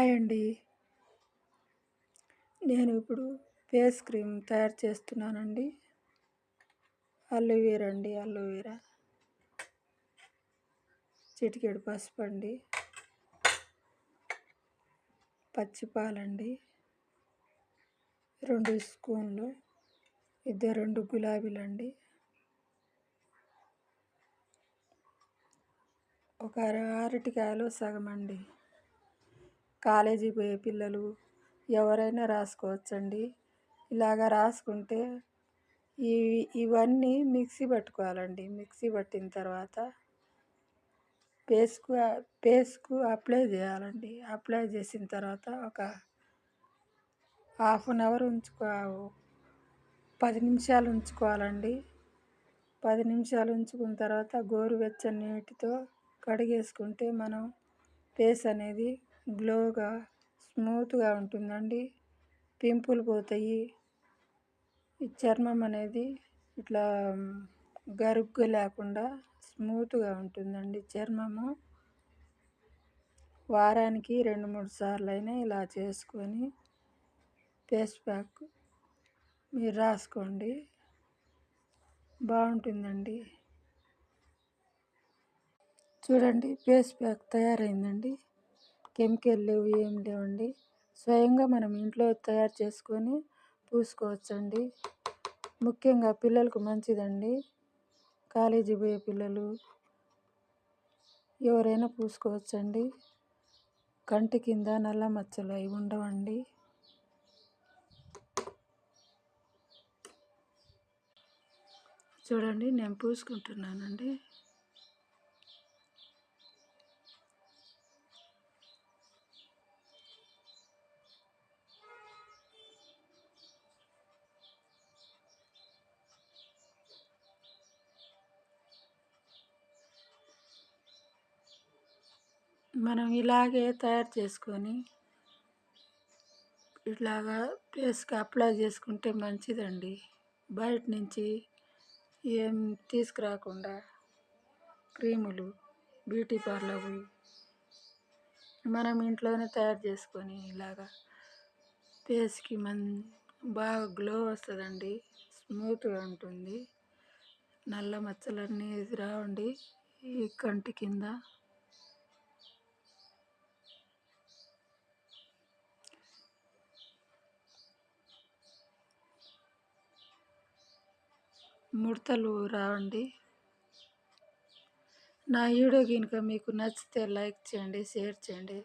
Hi అండి. నేను ఇప్పుడు ఫేస్ క్రీమ్ తయారు చేస్తున్నానండి. అలోవెరా అండి, అలోవెరా, చిటికెడు పసుపు అండి, పచ్చిపాలండి 2 స్పూన్లు, 2 గులాబీలండి, ఒక అరటికాయలో సగం అండి. కాలేజీ పోయే పిల్లలు ఎవరైనా రాసుకోవచ్చండి. ఇలాగ రాసుకుంటే ఇవన్నీ మిక్సీ పట్టుకోవాలండి. మిక్సీ పట్టిన తర్వాత ఫేస్కు అప్లై చేయాలండి. అప్లై చేసిన తర్వాత ఒక హాఫ్ అన్ అవర్ 10 నిమిషాలు ఉంచుకోవాలండి. 10 నిమిషాలు ఉంచుకున్న తర్వాత గోరువెచ్చని నీటితో కడిగేసుకుంటే మనం ఫేస్ అనేది గ్లోగా స్మూత్గా ఉంటుందండి. పింపుల్ పోతాయి. ఈ చర్మం అనేది ఇట్లా గరుగ్గా లేకుండా స్మూత్గా ఉంటుందండి చర్మము. వారానికి 2-3 సార్లు అయినా ఇలా చేసుకొని ఫేస్ ప్యాక్ మీరు రాసుకోండి, బాగుంటుందండి. చూడండి, ఫేస్ ప్యాక్ తయారైందండి. కెమికల్ లేవు, ఏం లేవండి. స్వయంగా మనం ఇంట్లో తయారు చేసుకొని పూసుకోవచ్చండి. ముఖ్యంగా పిల్లలకు మంచిదండి. కాలేజీ పోయే పిల్లలు ఎవరైనా పూసుకోవచ్చండి. కంటి కింద నల్ల మచ్చలు అవి ఉండవండి. చూడండి, నేను పూసుకుంటున్నానండి. మనం ఇలాగే తయారు చేసుకొని ఇట్లాగా ఫేస్కి అప్లై చేసుకుంటే మంచిదండి. బయట నుంచి ఏం తీసుకురాకుండా క్రీములు, బ్యూటీ పార్లర్ మనం ఇంట్లోనే తయారు చేసుకొని ఇలాగా ఫేస్కి బాగా గ్లో వస్తుందండి. స్మూత్గా ఉంటుంది. నల్ల మచ్చలన్నీ రావండి ఈ కంటి కింద. ముడతలు రావండి. నా వీడియో కనుక మీకు నచ్చితే లైక్ చేయండి, షేర్ చేయండి,